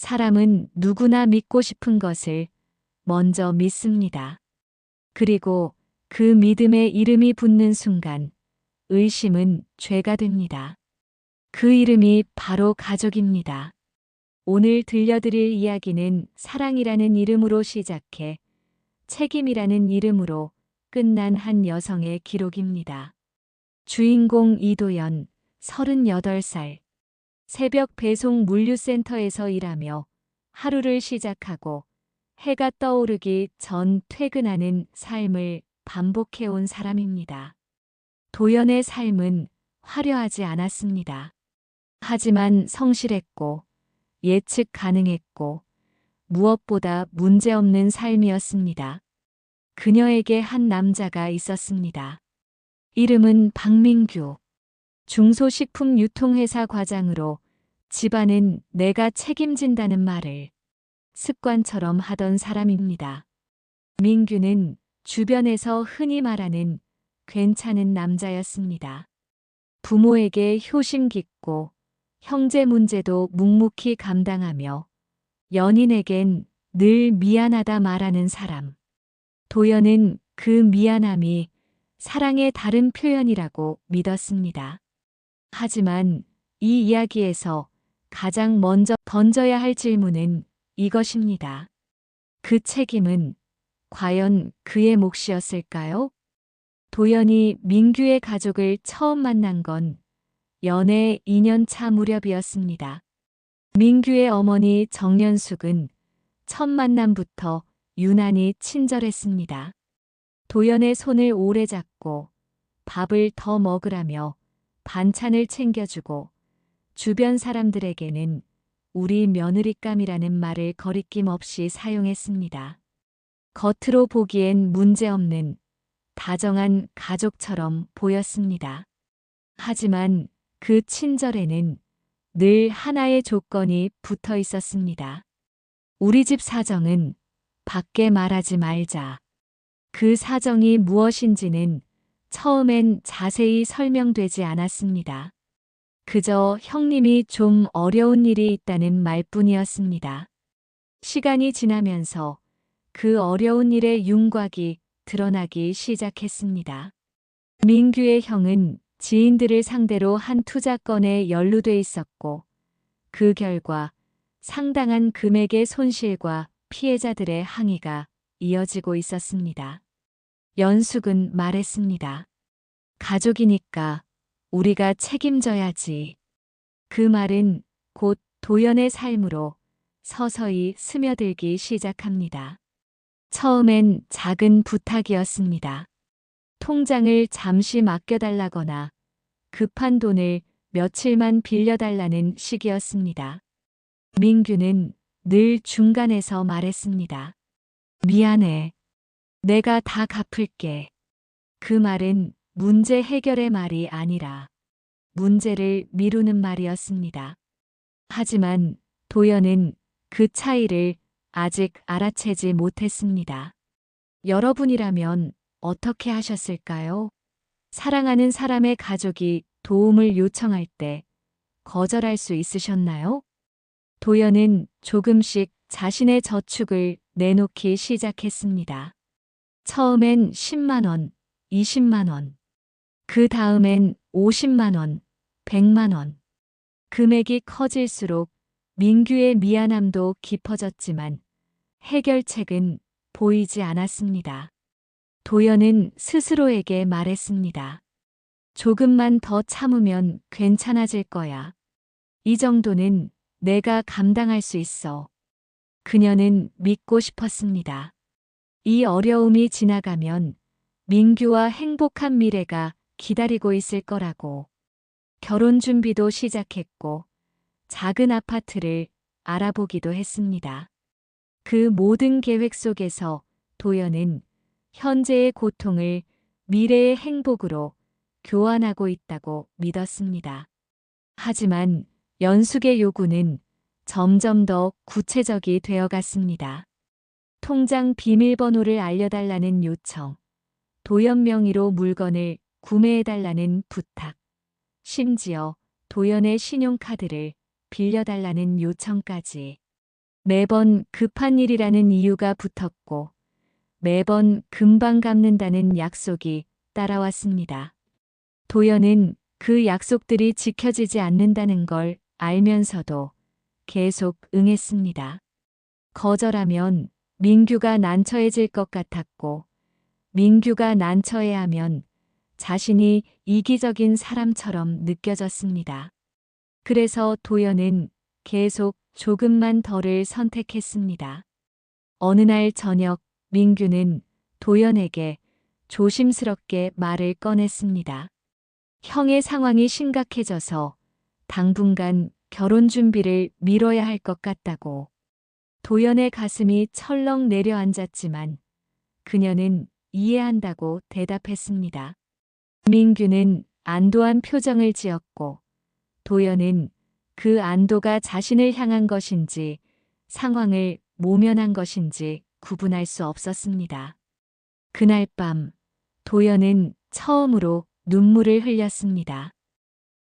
사람은 누구나 믿고 싶은 것을 먼저 믿습니다. 그리고 그 믿음에 이름이 붙는 순간 의심은 죄가 됩니다. 그 이름이 바로 가족입니다. 오늘 들려드릴 이야기는 사랑이라는 이름으로 시작해 책임이라는 이름으로 끝난 한 여성의 기록입니다. 주인공 이도연, 38살. 새벽 배송 물류센터에서 일하며 하루를 시작하고 해가 떠오르기 전 퇴근하는 삶을 반복해온 사람입니다. 도연의 삶은 화려하지 않았습니다. 하지만 성실했고 예측 가능했고 무엇보다 문제없는 삶이었습니다. 그녀에게 한 남자가 있었습니다. 이름은 박민규. 중소식품 유통회사 과장으로 집안은 내가 책임진다는 말을 습관처럼 하던 사람입니다. 민규는 주변에서 흔히 말하는 괜찮은 남자였습니다. 부모에게 효심 깊고 형제 문제도 묵묵히 감당하며 연인에겐 늘 미안하다 말하는 사람. 도연은 그 미안함이 사랑의 다른 표현이라고 믿었습니다. 하지만 이 이야기에서 가장 먼저 던져야 할 질문은 이것입니다. 그 책임은 과연 그의 몫이었을까요? 도연이 민규의 가족을 처음 만난 건 연애 2년 차 무렵이었습니다. 민규의 어머니 정연숙은 첫 만남부터 유난히 친절했습니다. 도연의 손을 오래 잡고 밥을 더 먹으라며 반찬을 챙겨주고 주변 사람들에게는 우리 며느리감이라는 말을 거리낌 없이 사용했습니다. 겉으로 보기엔 문제없는 다정한 가족처럼 보였습니다. 하지만 그 친절에는 늘 하나의 조건이 붙어 있었습니다. 우리 집 사정은 밖에 말하지 말자. 그 사정이 무엇인지는 처음엔 자세히 설명되지 않았습니다. 그저 형님이 좀 어려운 일이 있다는 말뿐이었습니다. 시간이 지나면서 그 어려운 일의 윤곽이 드러나기 시작했습니다. 민규의 형은 지인들을 상대로 한 투자건에 연루돼 있었고 그 결과 상당한 금액의 손실과 피해자들의 항의가 이어지고 있었습니다. 연숙은 말했습니다. 가족이니까 우리가 책임져야지. 그 말은 곧 도연의 삶으로 서서히 스며들기 시작합니다. 처음엔 작은 부탁이었습니다. 통장을 잠시 맡겨달라거나 급한 돈을 며칠만 빌려달라는 식이었습니다. 민규는 늘 중간에서 말했습니다. 미안해. 내가 다 갚을게. 그 말은 문제 해결의 말이 아니라 문제를 미루는 말이었습니다. 하지만 도연은 그 차이를 아직 알아채지 못했습니다. 여러분이라면 어떻게 하셨을까요? 사랑하는 사람의 가족이 도움을 요청할 때 거절할 수 있으셨나요? 도연은 조금씩 자신의 저축을 내놓기 시작했습니다. 처음엔 10만 원, 20만 원. 그 다음엔 50만 원, 100만 원. 금액이 커질수록 민규의 미안함도 깊어졌지만 해결책은 보이지 않았습니다. 도연은 스스로에게 말했습니다. 조금만 더 참으면 괜찮아질 거야. 이 정도는 내가 감당할 수 있어. 그녀는 믿고 싶었습니다. 이 어려움이 지나가면 민규와 행복한 미래가 기다리고 있을 거라고. 결혼 준비도 시작했고 작은 아파트를 알아보기도 했습니다. 그 모든 계획 속에서 도연은 현재의 고통을 미래의 행복으로 교환하고 있다고 믿었습니다. 하지만 연숙의 요구는 점점 더 구체적이 되어갔습니다. 통장 비밀번호를 알려달라는 요청, 도연 명의로 물건을 구매해달라는 부탁, 심지어 도연의 신용카드를 빌려달라는 요청까지. 매번 급한 일이라는 이유가 붙었고 매번 금방 갚는다는 약속이 따라왔습니다. 도연은 그 약속들이 지켜지지 않는다는 걸 알면서도 계속 응했습니다. 거절하면 민규가 난처해질 것 같았고 민규가 난처해하면 자신이 이기적인 사람처럼 느껴졌습니다. 그래서 도연은 계속 조금만 더를 선택했습니다. 어느 날 저녁 민규는 도연에게 조심스럽게 말을 꺼냈습니다. 형의 상황이 심각해져서 당분간 결혼 준비를 미뤄야 할 것 같다고. 도연의 가슴이 철렁 내려앉았지만 그녀는 이해한다고 대답했습니다. 민규는 안도한 표정을 지었고 도연은 그 안도가 자신을 향한 것인지 상황을 모면한 것인지 구분할 수 없었습니다. 그날 밤 도연은 처음으로 눈물을 흘렸습니다.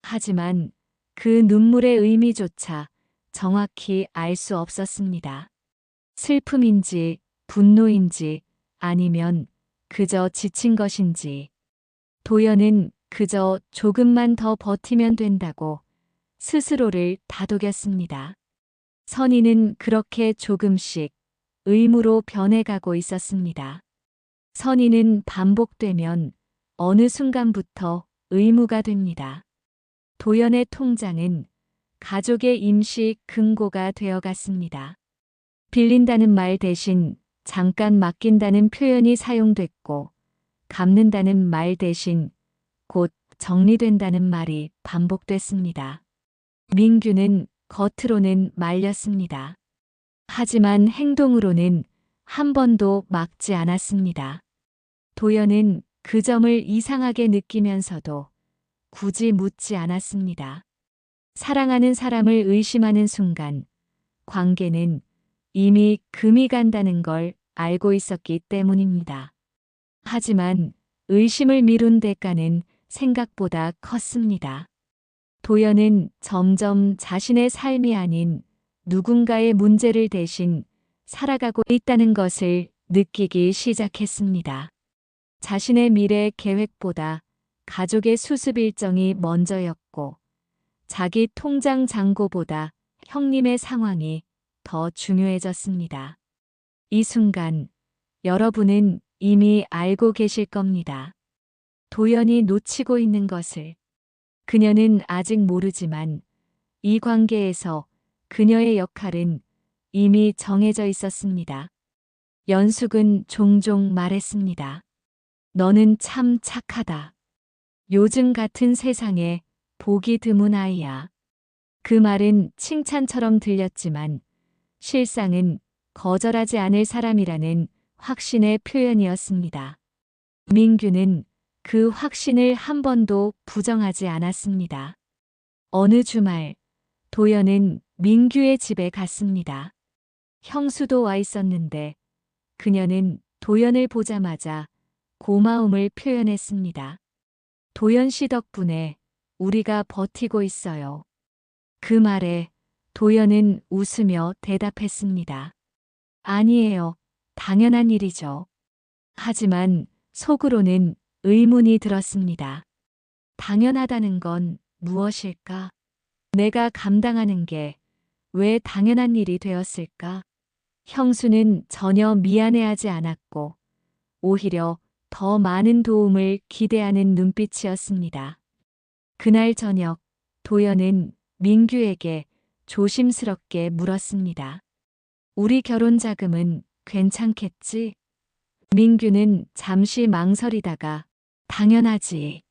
하지만 그 눈물의 의미조차 정확히 알 수 없었습니다. 슬픔인지 분노인지 아니면 그저 지친 것인지 도연은 그저 조금만 더 버티면 된다고 스스로를 다독였습니다. 선희는 그렇게 조금씩 의무로 변해가고 있었습니다. 선희는 반복되면 어느 순간부터 의무가 됩니다. 도연의 통장은 가족의 임시 금고가 되어갔습니다. 빌린다는 말 대신 잠깐 맡긴다는 표현이 사용됐고 갚는다는 말 대신 곧 정리된다는 말이 반복됐습니다. 민규는 겉으로는 말렸습니다. 하지만 행동으로는 한 번도 막지 않았습니다. 도연은 그 점을 이상하게 느끼면서도 굳이 묻지 않았습니다. 사랑하는 사람을 의심하는 순간 관계는 이미 금이 간다는 걸 알고 있었기 때문입니다. 하지만 의심을 미룬 대가는 생각보다 컸습니다. 도연은 점점 자신의 삶이 아닌 누군가의 문제를 대신 살아가고 있다는 것을 느끼기 시작했습니다. 자신의 미래 계획보다 가족의 수습 일정이 먼저였고 자기 통장 잔고보다 형님의 상황이 더 중요해졌습니다. 이 순간 여러분은 이미 알고 계실 겁니다. 도연이 놓치고 있는 것을. 그녀는 아직 모르지만 이 관계에서 그녀의 역할은 이미 정해져 있었습니다. 연숙은 종종 말했습니다. 너는 참 착하다. 요즘 같은 세상에 보기 드문 아이야. 그 말은 칭찬처럼 들렸지만 실상은 거절하지 않을 사람이라는 확신의 표현이었습니다. 민규는 그 확신을 한 번도 부정하지 않았습니다. 어느 주말 도연은 민규의 집에 갔습니다. 형수도 와 있었는데 그녀는 도연을 보자마자 고마움을 표현했습니다. 도연 씨 덕분에 우리가 버티고 있어요. 그 말에 도연은 웃으며 대답했습니다. 아니에요. 당연한 일이죠. 하지만 속으로는 의문이 들었습니다. 당연하다는 건 무엇일까? 내가 감당하는 게 왜 당연한 일이 되었을까? 형수는 전혀 미안해하지 않았고 오히려 더 많은 도움을 기대하는 눈빛이었습니다. 그날 저녁 도연은 민규에게 조심스럽게 물었습니다. 우리 결혼 자금은 괜찮겠지? 민규는 잠시 망설이다가 당연하지.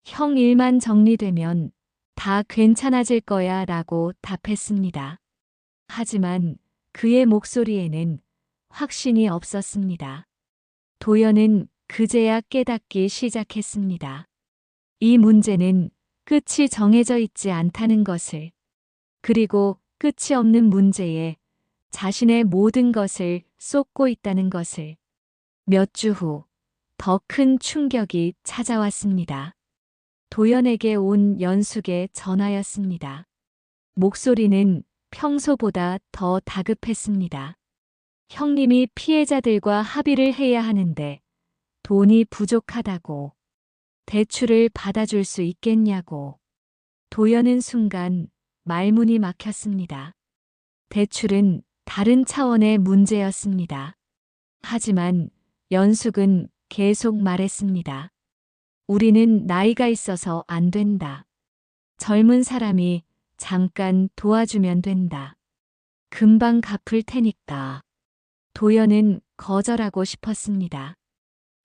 형 일만 정리되면 다 괜찮아질 거야 라고 답했습니다. 하지만 그의 목소리에는 확신이 없었습니다. 도연은 그제야 깨닫기 시작했습니다. 이 문제는 끝이 정해져 있지 않다는 것을, 그리고 끝이 없는 문제에 자신의 모든 것을 쏟고 있다는 것을. 몇 주 후 더 큰 충격이 찾아왔습니다. 도연에게 온 연숙의 전화였습니다. 목소리는 평소보다 더 다급했습니다. 형님이 피해자들과 합의를 해야 하는데 돈이 부족하다고, 대출을 받아줄 수 있겠냐고. 도연은 순간 말문이 막혔습니다. 대출은 다른 차원의 문제였습니다. 하지만 연숙은 계속 말했습니다. 우리는 나이가 있어서 안 된다. 젊은 사람이 잠깐 도와주면 된다. 금방 갚을 테니까. 도연은 거절하고 싶었습니다.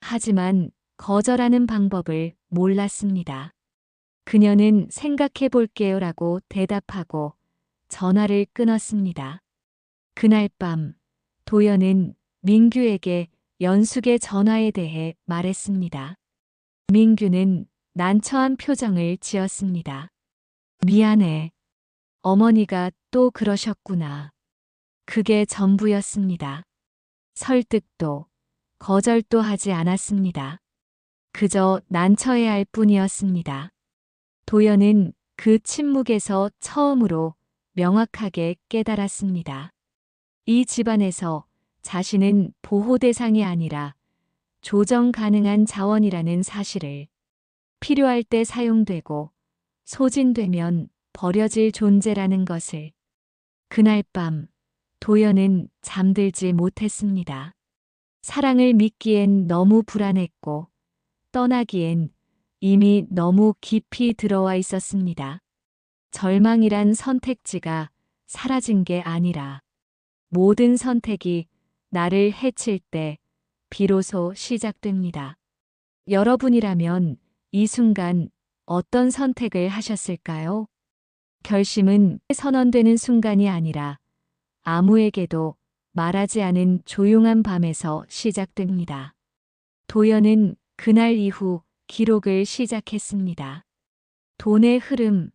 하지만 거절하는 방법을 몰랐습니다. 그녀는 생각해 볼게요라고 대답하고 전화를 끊었습니다. 그날 밤 도연은 민규에게 연숙의 전화에 대해 말했습니다. 민규는 난처한 표정을 지었습니다. 미안해. 어머니가 또 그러셨구나. 그게 전부였습니다. 설득도 거절도 하지 않았습니다. 그저 난처해할 뿐이었습니다. 도연은 그 침묵에서 처음으로 명확하게 깨달았습니다. 이 집안에서 자신은 보호 대상이 아니라 조정 가능한 자원이라는 사실을, 필요할 때 사용되고 소진되면 버려질 존재라는 것을. 그날 밤 도연은 잠들지 못했습니다. 사랑을 믿기엔 너무 불안했고 떠나기엔 이미 너무 깊이 들어와 있었습니다. 절망이란 선택지가 사라진 게 아니라 모든 선택이 나를 해칠 때 비로소 시작됩니다. 여러분이라면 이 순간 어떤 선택을 하셨을까요? 결심은 선언되는 순간이 아니라 아무에게도 말하지 않은 조용한 밤에서 시작됩니다. 도연은 그날 이후 기록을 시작했습니다. 돈의 흐름,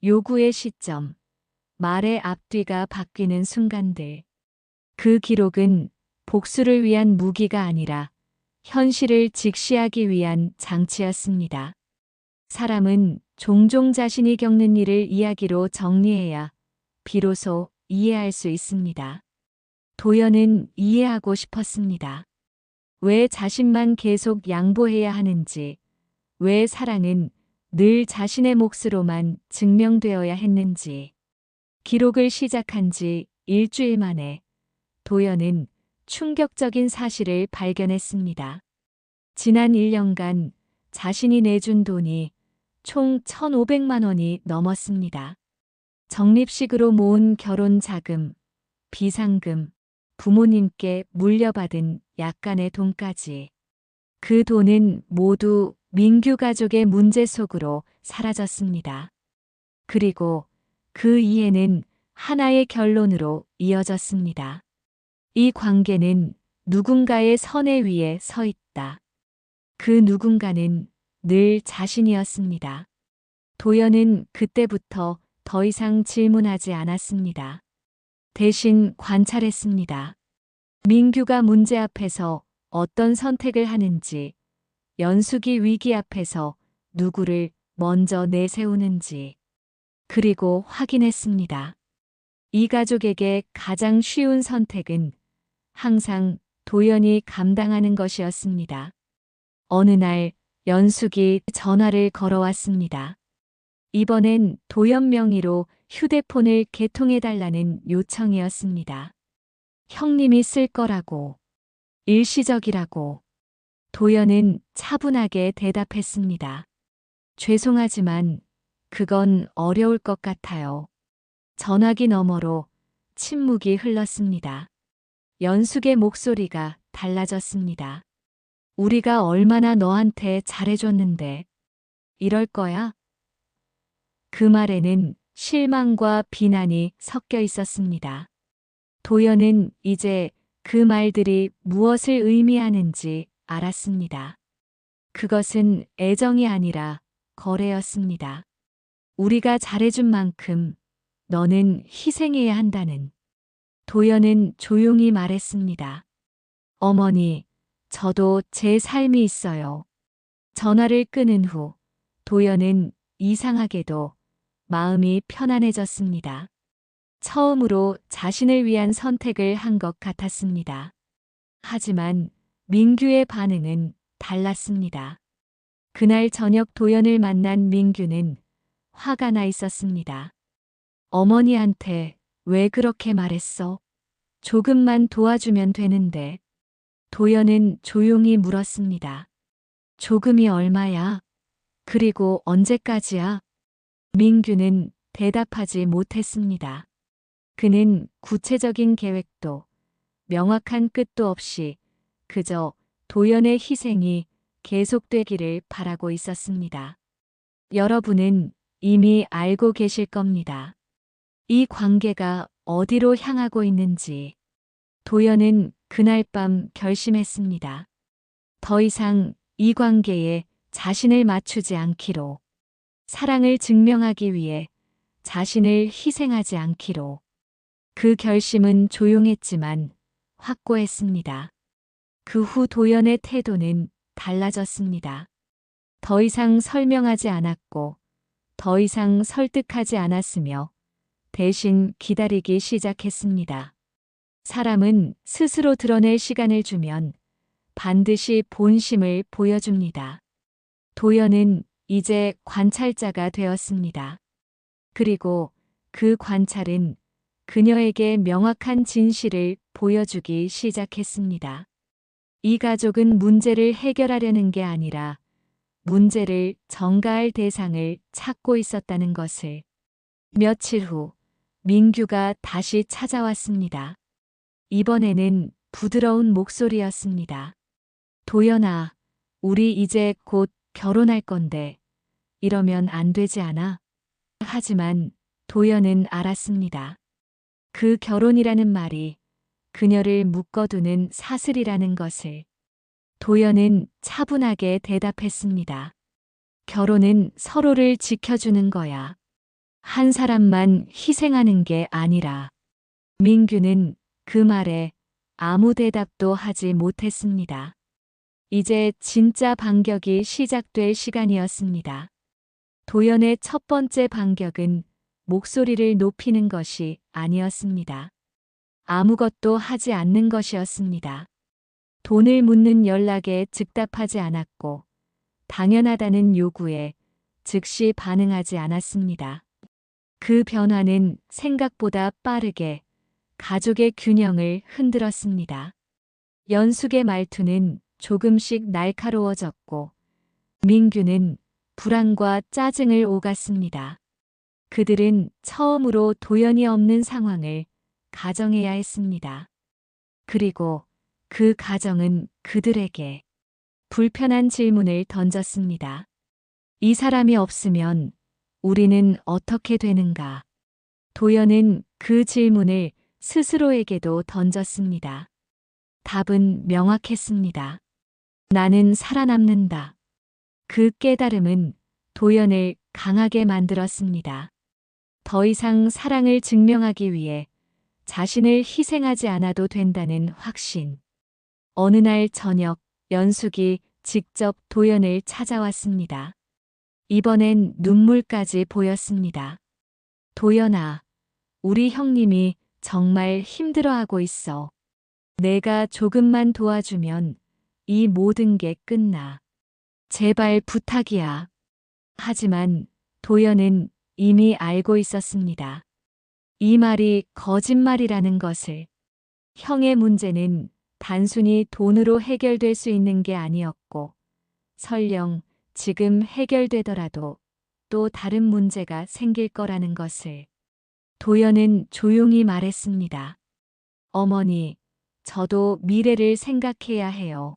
요구의 시점, 말의 앞뒤가 바뀌는 순간들. 그 기록은 복수를 위한 무기가 아니라 현실을 직시하기 위한 장치였습니다. 사람은 종종 자신이 겪는 일을 이야기로 정리해야 비로소 이해할 수 있습니다. 도연은 이해하고 싶었습니다. 왜 자신만 계속 양보해야 하는지, 왜 사랑은 늘 자신의 몫으로만 증명되어야 했는지. 기록을 시작한 지 일주일 만에 도연은 충격적인 사실을 발견했습니다. 지난 1년간 자신이 내준 돈이 총 1,500만 원이 넘었습니다. 적립식으로 모은 결혼 자금, 비상금, 부모님께 물려받은 약간의 돈까지. 그 돈은 모두 민규 가족의 문제 속으로 사라졌습니다. 그리고 그 이해는 하나의 결론으로 이어졌습니다. 이 관계는 누군가의 선에 위에 서 있다. 그 누군가는 늘 자신이었습니다. 도연은 그때부터 더 이상 질문하지 않았습니다. 대신 관찰했습니다. 민규가 문제 앞에서 어떤 선택을 하는지, 연숙이 위기 앞에서 누구를 먼저 내세우는지, 그리고 확인했습니다. 이 가족에게 가장 쉬운 선택은 항상 도연이 감당하는 것이었습니다. 어느 날 연숙이 전화를 걸어왔습니다. 이번엔 도연 명의로 휴대폰을 개통해달라는 요청이었습니다. 형님이 쓸 거라고, 일시적이라고. 도연은 차분하게 대답했습니다. 죄송하지만 그건 어려울 것 같아요. 전화기 너머로 침묵이 흘렀습니다. 연숙의 목소리가 달라졌습니다. 우리가 얼마나 너한테 잘해줬는데 이럴 거야? 그 말에는 실망과 비난이 섞여 있었습니다. 도연은 이제 그 말들이 무엇을 의미하는지 알았습니다. 그것은 애정이 아니라 거래였습니다. 우리가 잘해준 만큼 너는 희생해야 한다는. 도연은 조용히 말했습니다. 어머니, 저도 제 삶이 있어요. 전화를 끊은 후 도연은 이상하게도 마음이 편안해졌습니다. 처음으로 자신을 위한 선택을 한 것 같았습니다. 하지만 민규의 반응은 달랐습니다. 그날 저녁 도연을 만난 민규는 화가 나 있었습니다. 어머니한테 왜 그렇게 말했어? 조금만 도와주면 되는데. 도연은 조용히 물었습니다. 조금이 얼마야? 그리고 언제까지야? 민규는 대답하지 못했습니다. 그는 구체적인 계획도 명확한 끝도 없이 그저 도연의 희생이 계속되기를 바라고 있었습니다. 여러분은 이미 알고 계실 겁니다. 이 관계가 어디로 향하고 있는지. 도연은 그날 밤 결심했습니다. 더 이상 이 관계에 자신을 맞추지 않기로. 사랑을 증명하기 위해 자신을 희생하지 않기로. 그 결심은 조용했지만 확고했습니다. 그 후 도연의 태도는 달라졌습니다. 더 이상 설명하지 않았고, 더 이상 설득하지 않았으며, 대신 기다리기 시작했습니다. 사람은 스스로 드러낼 시간을 주면 반드시 본심을 보여줍니다. 도연은 이제 관찰자가 되었습니다. 그리고 그 관찰은 그녀에게 명확한 진실을 보여주기 시작했습니다. 이 가족은 문제를 해결하려는 게 아니라 문제를 전가할 대상을 찾고 있었다는 것을. 며칠 후 민규가 다시 찾아왔습니다. 이번에는 부드러운 목소리였습니다. 도연아, 우리 이제 곧 결혼할 건데 이러면 안 되지 않아? 하지만 도연은 알았습니다. 그 결혼이라는 말이 그녀를 묶어두는 사슬이라는 것을. 도연은 차분하게 대답했습니다. 결혼은 서로를 지켜주는 거야. 한 사람만 희생하는 게 아니라. 민규는 그 말에 아무 대답도 하지 못했습니다. 이제 진짜 반격이 시작될 시간이었습니다. 도연의 첫 번째 반격은 목소리를 높이는 것이 아니었습니다. 아무것도 하지 않는 것이었습니다. 돈을 묻는 연락에 즉답하지 않았고, 당연하다는 요구에 즉시 반응하지 않았습니다. 그 변화는 생각보다 빠르게 가족의 균형을 흔들었습니다. 연숙의 말투는 조금씩 날카로워졌고, 민규는 불안과 짜증을 오갔습니다. 그들은 처음으로 도연이 없는 상황을 가정해야 했습니다. 그리고 그 가정은 그들에게 불편한 질문을 던졌습니다. 이 사람이 없으면 우리는 어떻게 되는가? 도연은 그 질문을 스스로에게도 던졌습니다. 답은 명확했습니다. 나는 살아남는다. 그 깨달음은 도연을 강하게 만들었습니다. 더 이상 사랑을 증명하기 위해 자신을 희생하지 않아도 된다는 확신. 어느 날 저녁, 연숙이 직접 도연을 찾아왔습니다. 이번엔 눈물까지 보였습니다. 도연아, 우리 형님이 정말 힘들어하고 있어. 내가 조금만 도와주면 이 모든 게 끝나. 제발 부탁이야. 하지만 도연은 이미 알고 있었습니다. 이 말이 거짓말이라는 것을. 형의 문제는 단순히 돈으로 해결될 수 있는 게 아니었고, 설령 지금 해결되더라도 또 다른 문제가 생길 거라는 것을. 도연은 조용히 말했습니다. 어머니, 저도 미래를 생각해야 해요.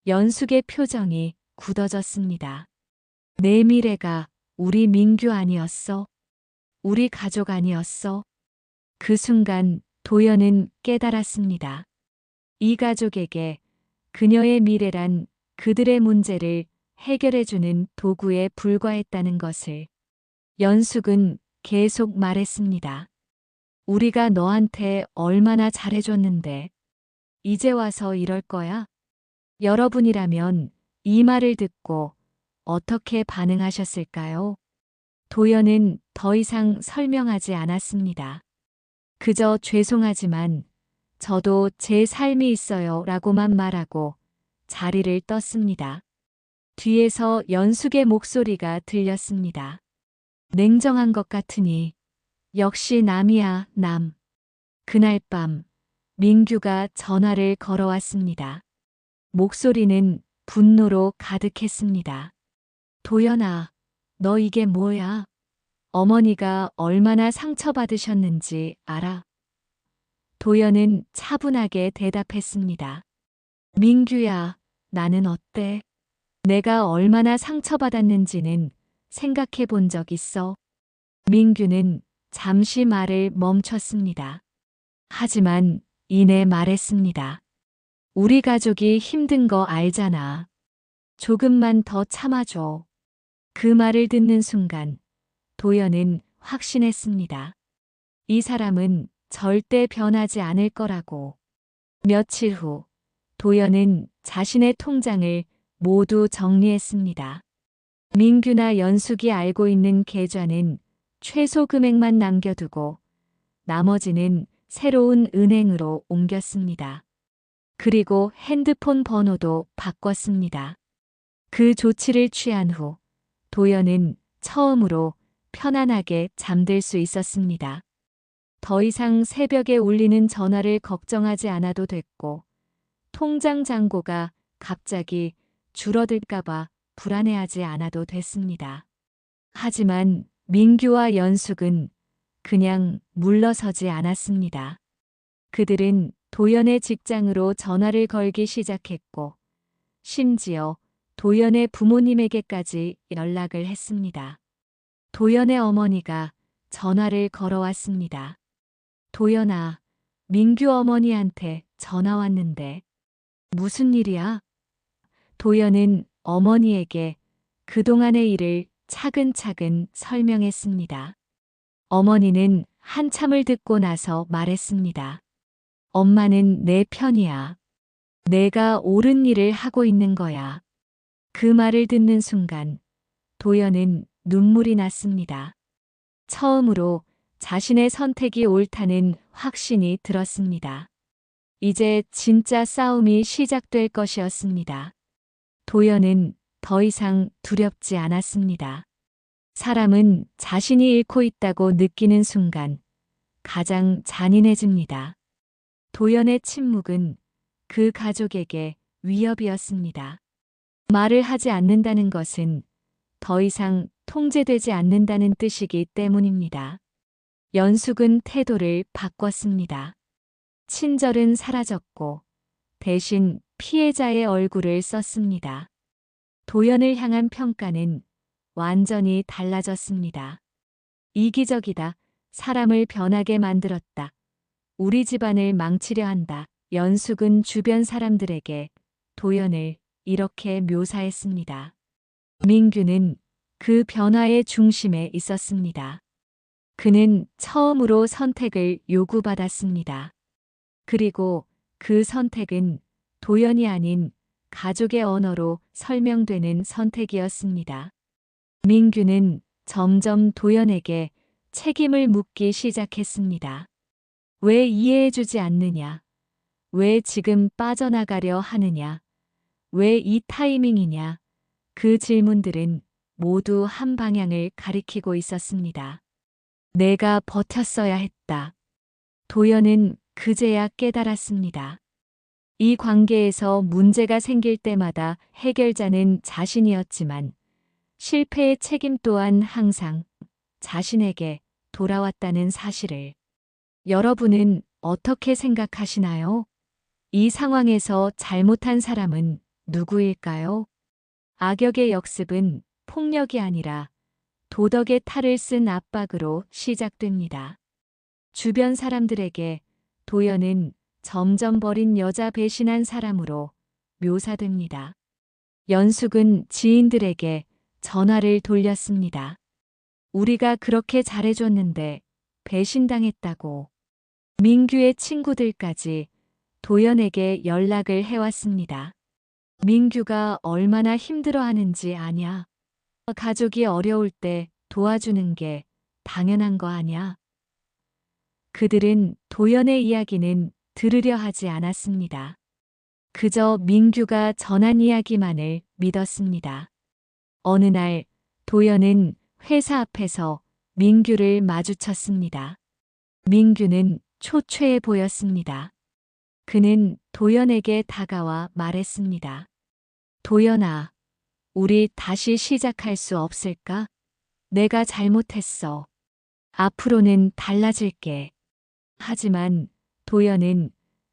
연숙의 표정이 굳어졌습니다. 내 미래가 우리 민규 아니었어? 우리 가족 아니었어? 그 순간 도연은 깨달았습니다. 이 가족에게 그녀의 미래란 그들의 문제를 해결해주는 도구에 불과했다는 것을. 연숙은 계속 말했습니다. 우리가 너한테 얼마나 잘해줬는데 이제 와서 이럴 거야? 여러분이라면 이 말을 듣고 어떻게 반응하셨을까요? 도연은 더 이상 설명하지 않았습니다. 그저 죄송하지만 저도 제 삶이 있어요 라고만 말하고 자리를 떴습니다. 뒤에서 연숙의 목소리가 들렸습니다. 냉정한 것 같으니 역시 남이야, 남. 그날 밤 민규가 전화를 걸어왔습니다. 목소리는 분노로 가득했습니다. 도연아, 너 이게 뭐야? 어머니가 얼마나 상처받으셨는지 알아? 도연은 차분하게 대답했습니다. 민규야, 나는 어때? 내가 얼마나 상처받았는지는 생각해 본 적 있어? 민규는 잠시 말을 멈췄습니다. 하지만 이내 말했습니다. 우리 가족이 힘든 거 알잖아. 조금만 더 참아줘. 그 말을 듣는 순간 도연은 확신했습니다. 이 사람은 절대 변하지 않을 거라고. 며칠 후 도연은 자신의 통장을 모두 정리했습니다. 민규나 연숙이 알고 있는 계좌는 최소 금액만 남겨두고 나머지는 새로운 은행으로 옮겼습니다. 그리고 핸드폰 번호도 바꿨습니다. 그 조치를 취한 후 도연은 처음으로 편안하게 잠들 수 있었습니다. 더 이상 새벽에 울리는 전화를 걱정하지 않아도 됐고 통장 잔고가 갑자기 줄어들까봐 불안해하지 않아도 됐습니다. 하지만 민규와 연숙은 그냥 물러서지 않았습니다. 그들은 도연의 직장으로 전화를 걸기 시작했고 심지어 도연의 부모님에게까지 연락을 했습니다. 도연의 어머니가 전화를 걸어왔습니다. 도연아, 민규 어머니한테 전화 왔는데 무슨 일이야? 도연은 어머니에게 그동안의 일을 차근차근 설명했습니다. 어머니는 한참을 듣고 나서 말했습니다. 엄마는 내 편이야. 내가 옳은 일을 하고 있는 거야. 그 말을 듣는 순간 도연은 눈물이 났습니다. 처음으로 자신의 선택이 옳다는 확신이 들었습니다. 이제 진짜 싸움이 시작될 것이었습니다. 도연은 더 이상 두렵지 않았습니다. 사람은 자신이 잃고 있다고 느끼는 순간 가장 잔인해집니다. 도연의 침묵은 그 가족에게 위협이었습니다. 말을 하지 않는다는 것은 더 이상 통제되지 않는다는 뜻이기 때문입니다. 연숙은 태도를 바꿨습니다. 친절은 사라졌고 대신 피해자의 얼굴을 썼습니다. 도연을 향한 평가는 완전히 달라졌습니다. 이기적이다. 사람을 변하게 만들었다. 우리 집안을 망치려 한다. 연숙은 주변 사람들에게 도연을 이렇게 묘사했습니다. 민규는 그 변화의 중심에 있었습니다. 그는 처음으로 선택을 요구받았습니다. 그리고 그 선택은 도연이 아닌 가족의 언어로 설명되는 선택이었습니다. 민규는 점점 도연에게 책임을 묻기 시작했습니다. 왜 이해해주지 않느냐? 왜 지금 빠져나가려 하느냐? 왜 이 타이밍이냐? 그 질문들은 모두 한 방향을 가리키고 있었습니다. 내가 버텼어야 했다. 도연은 그제야 깨달았습니다. 이 관계에서 문제가 생길 때마다 해결자는 자신이었지만 실패의 책임 또한 항상 자신에게 돌아왔다는 사실을. 여러분은 어떻게 생각하시나요? 이 상황에서 잘못한 사람은 누구일까요? 악역의 역습은 폭력이 아니라 도덕의 탈을 쓴 압박으로 시작됩니다. 주변 사람들에게 도연은 점점 버린 여자 배신한 사람으로 묘사됩니다. 연숙은 지인들에게 전화를 돌렸습니다. 우리가 그렇게 잘해줬는데 배신당했다고. 민규의 친구들까지 도연에게 연락을 해왔습니다. 민규가 얼마나 힘들어하는지 아냐? 가족이 어려울 때 도와주는 게 당연한 거 아냐? 그들은 도연의 이야기는 들으려 하지 않았습니다. 그저 민규가 전한 이야기만을 믿었습니다. 어느 날 도연은 회사 앞에서 민규를 마주쳤습니다. 민규는 초췌해 보였습니다. 그는 도연에게 다가와 말했습니다. 도연아, 우리 다시 시작할 수 없을까? 내가 잘못했어. 앞으로는 달라질게. 하지만 도연은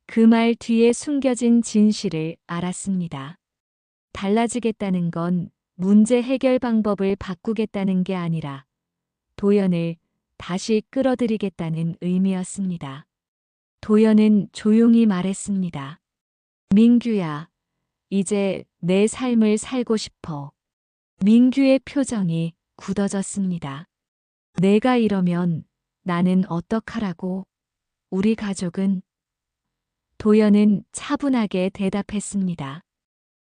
그 말 뒤에 숨겨진 진실을 알았습니다. 달라지겠다는 건 문제 해결 방법을 바꾸겠다는 게 아니라 도연을 다시 끌어들이겠다는 의미였습니다. 도연은 조용히 말했습니다. 민규야, 이제 내 삶을 살고 싶어. 민규의 표정이 굳어졌습니다. 내가 이러면 나는 어떡하라고? 우리 가족은? 도연은 차분하게 대답했습니다.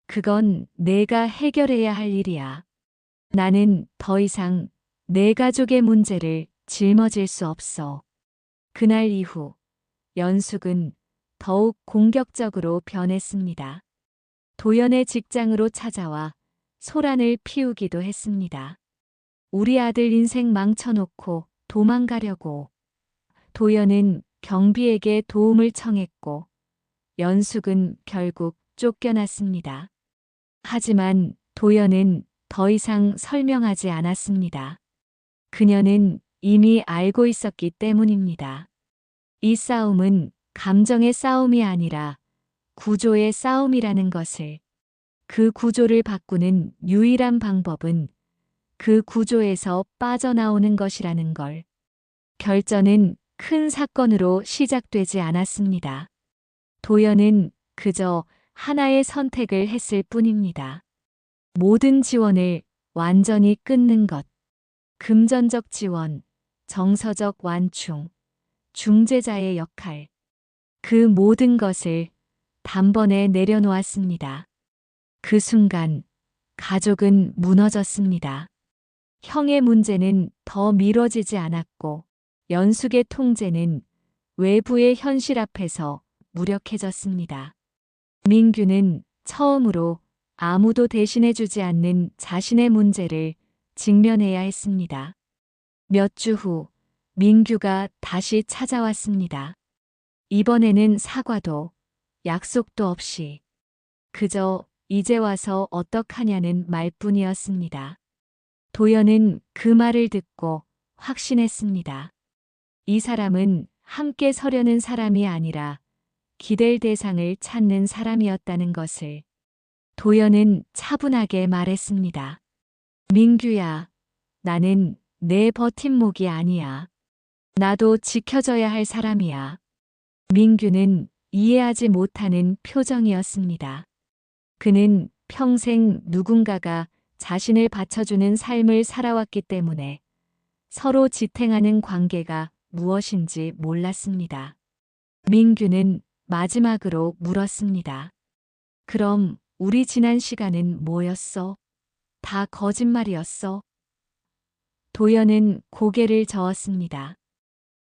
그건 내가 해결해야 할 일이야. 나는 더 이상 내 가족의 문제를 짊어질 수 없어. 그날 이후 연숙은 더욱 공격적으로 변했습니다. 도연의 직장으로 찾아와 소란을 피우기도 했습니다. 우리 아들 인생 망쳐놓고 도망가려고. 도연은 경비에게 도움을 청했고 연숙은 결국 쫓겨났습니다. 하지만 도연은 더 이상 설명하지 않았습니다. 그녀는 이미 알고 있었기 때문입니다. 이 싸움은 감정의 싸움이 아니라 구조의 싸움이라는 것을, 그 구조를 바꾸는 유일한 방법은 그 구조에서 빠져나오는 것이라는 걸. 결전은 큰 사건으로 시작되지 않았습니다. 도연은 그저 하나의 선택을 했을 뿐입니다. 모든 지원을 완전히 끊는 것. 금전적 지원, 정서적 완충, 중재자의 역할. 그 모든 것을 단번에 내려놓았습니다. 그 순간 가족은 무너졌습니다. 형의 문제는 더 미뤄지지 않았고 연숙의 통제는 외부의 현실 앞에서 무력해졌습니다. 민규는 처음으로 아무도 대신해주지 않는 자신의 문제를 직면해야 했습니다. 몇 주 후 민규가 다시 찾아왔습니다. 이번에는 사과도 약속도 없이 그저 이제 와서 어떡하냐는 말뿐이었습니다. 도연은 그 말을 듣고 확신했습니다. 이 사람은 함께 서려는 사람이 아니라 기댈 대상을 찾는 사람이었다는 것을. 도연은 차분하게 말했습니다. 민규야, 나는 내 버팀목이 아니야. 나도 지켜져야 할 사람이야. 민규는 이해하지 못하는 표정이었습니다. 그는 평생 누군가가 자신을 받쳐주는 삶을 살아왔기 때문에 서로 지탱하는 관계가 무엇인지 몰랐습니다. 민규는 마지막으로 물었습니다. 그럼 우리 지난 시간은 뭐였어? 다 거짓말이었어? 도연은 고개를 저었습니다.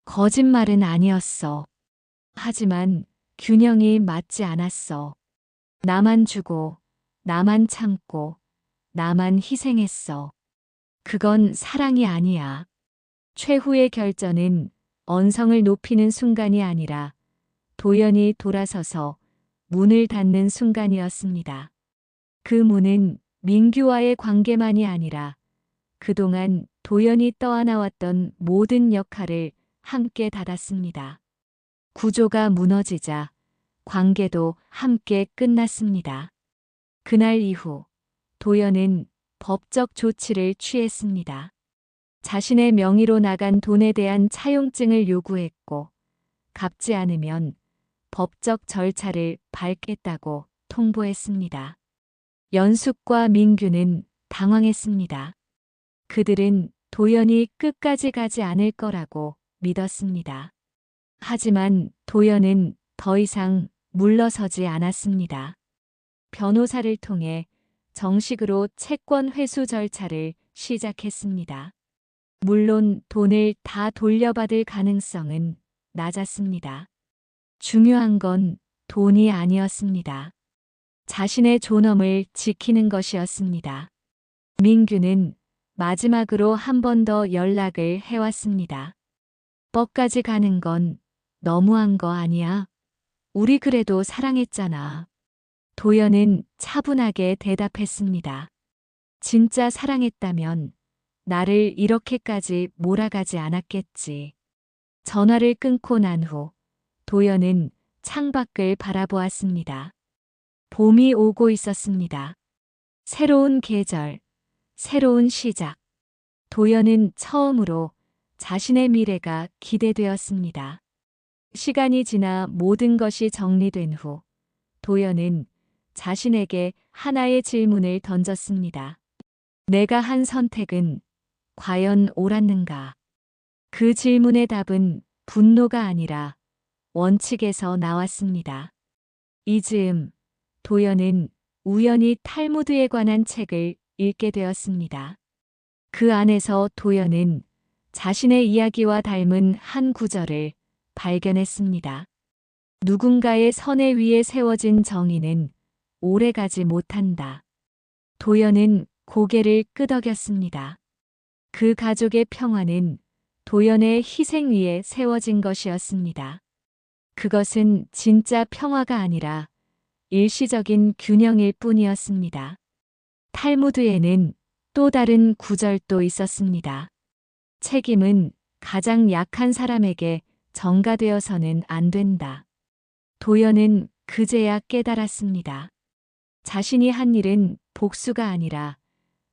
거짓말은 아니었어. 하지만 균형이 맞지 않았어. 나만 주고, 나만 참고, 나만 희생했어. 그건 사랑이 아니야. 최후의 결전은 언성을 높이는 순간이 아니라 도연이 돌아서서 문을 닫는 순간이었습니다. 그 문은 민규와의 관계만이 아니라 그동안 도연이 떠안아왔던 모든 역할을 함께 닫았습니다. 구조가 무너지자 관계도 함께 끝났습니다. 그날 이후 도연은 법적 조치를 취했습니다. 자신의 명의로 나간 돈에 대한 차용증을 요구했고 갚지 않으면 법적 절차를 밟겠다고 통보했습니다. 연숙과 민규는 당황했습니다. 그들은 도연이 끝까지 가지 않을 거라고 믿었습니다. 하지만 도연은 더 이상 물러서지 않았습니다. 변호사를 통해 정식으로 채권 회수 절차를 시작했습니다. 물론 돈을 다 돌려받을 가능성은 낮았습니다. 중요한 건 돈이 아니었습니다. 자신의 존엄을 지키는 것이었습니다. 민규는 마지막으로 한 번 더 연락을 해왔습니다. 뻑까지 가는 건 너무한 거 아니야? 우리 그래도 사랑했잖아. 도연은 차분하게 대답했습니다. 진짜 사랑했다면 나를 이렇게까지 몰아가지 않았겠지. 전화를 끊고 난 후 도연은 창밖을 바라보았습니다. 봄이 오고 있었습니다. 새로운 계절, 새로운 시작. 도연은 처음으로 자신의 미래가 기대되었습니다. 시간이 지나 모든 것이 정리된 후 도연은 자신에게 하나의 질문을 던졌습니다. 내가 한 선택은 과연 옳았는가? 그 질문의 답은 분노가 아니라 원칙에서 나왔습니다. 이 즈음 도연은 우연히 탈무드에 관한 책을 읽게 되었습니다. 그 안에서 도연은 자신의 이야기와 닮은 한 구절을 발견했습니다. 누군가의 선에 위에 세워진 정의는 오래가지 못한다. 도연은 고개를 끄덕였습니다. 그 가족의 평화는 도연의 희생 위에 세워진 것이었습니다. 그것은 진짜 평화가 아니라 일시적인 균형일 뿐이었습니다. 탈무드에는 또 다른 구절도 있었습니다. 책임은 가장 약한 사람에게 전가되어서는 안 된다. 도연은 그제야 깨달았습니다. 자신이 한 일은 복수가 아니라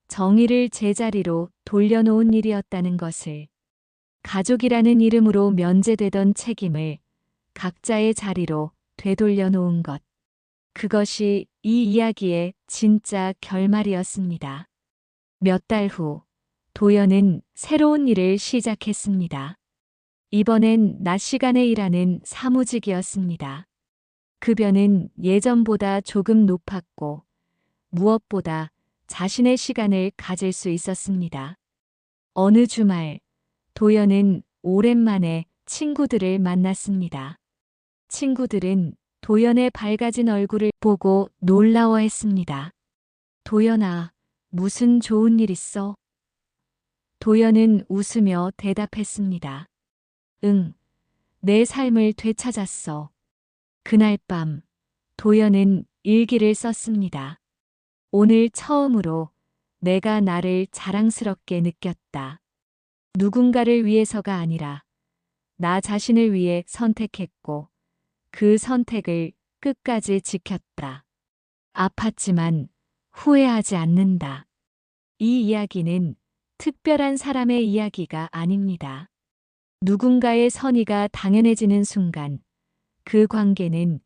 정의를 제자리로 돌려놓은 일이었다는 것을. 가족이라는 이름으로 면제되던 책임을 각자의 자리로 되돌려 놓은 것. 그것이 이 이야기의 진짜 결말이었습니다. 몇 달 후 도연은 새로운 일을 시작했습니다. 이번엔 낮 시간에 일하는 사무직이었습니다. 급여는 예전보다 조금 높았고 무엇보다 자신의 시간을 가질 수 있었습니다. 어느 주말 도연은 오랜만에 친구들을 만났습니다. 친구들은 도연의 밝아진 얼굴을 보고 놀라워했습니다. 도연아, 무슨 좋은 일 있어? 도연은 웃으며 대답했습니다. 응, 내 삶을 되찾았어. 그날 밤 도연은 일기를 썼습니다. 오늘 처음으로 내가 나를 자랑스럽게 느꼈다. 누군가를 위해서가 아니라 나 자신을 위해 선택했고 그 선택을 끝까지 지켰다. 아팠지만 후회하지 않는다. 이 이야기는 특별한 사람의 이야기가 아닙니다. 누군가의 선의가 당연해지는 순간 그 관계는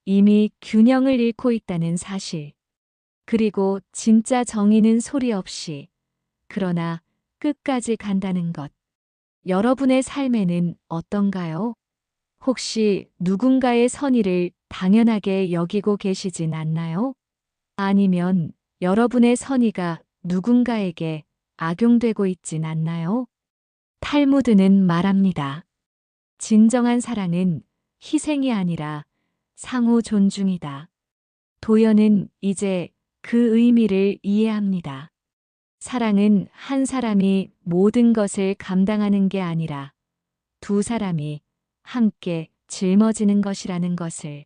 이미 균형을 잃고 있다는 사실. 그리고 진짜 정의는 소리 없이 그러나 끝까지 간다는 것. 여러분의 삶에는 어떤가요? 혹시 누군가의 선의를 당연하게 여기고 계시진 않나요? 아니면 여러분의 선의가 누군가에게 악용되고 있진 않나요? 탈무드는 말합니다. 진정한 사랑은 희생이 아니라 상호 존중이다. 도연은 이제 그 의미를 이해합니다. 사랑은 한 사람이 모든 것을 감당하는 게 아니라 두 사람이 함께 짊어지는 것이라는 것을.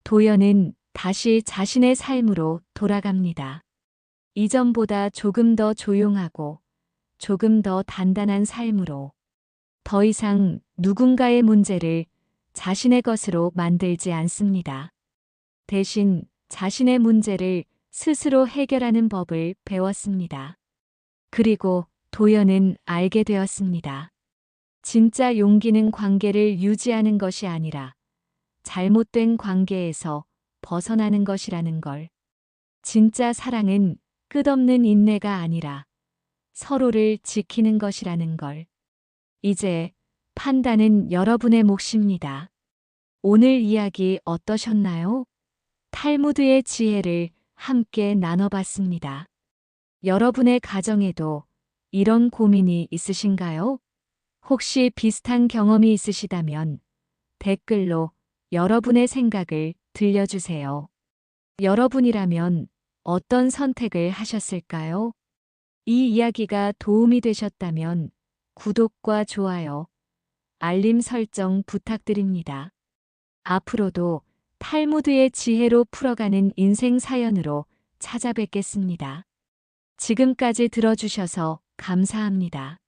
도연은 다시 자신의 삶으로 돌아갑니다. 이전보다 조금 더 조용하고 조금 더 단단한 삶으로. 더 이상 누군가의 문제를 자신의 것으로 만들지 않습니다. 대신 자신의 문제를 스스로 해결하는 법을 배웠습니다. 그리고 도연은 알게 되었습니다. 진짜 용기는 관계를 유지하는 것이 아니라 잘못된 관계에서 벗어나는 것이라는 걸. 진짜 사랑은 끝없는 인내가 아니라 서로를 지키는 것이라는 걸. 이제 판단은 여러분의 몫입니다. 오늘 이야기 어떠셨나요? 탈무드의 지혜를 함께 나눠봤습니다. 여러분의 가정에도 이런 고민이 있으신가요? 혹시 비슷한 경험이 있으시다면 댓글로 여러분의 생각을 들려주세요. 여러분이라면 어떤 선택을 하셨을까요? 이 이야기가 도움이 되셨다면 구독과 좋아요, 알림 설정 부탁드립니다. 앞으로도 탈무드의 지혜로 풀어가는 인생 사연으로 찾아뵙겠습니다. 지금까지 들어주셔서 감사합니다.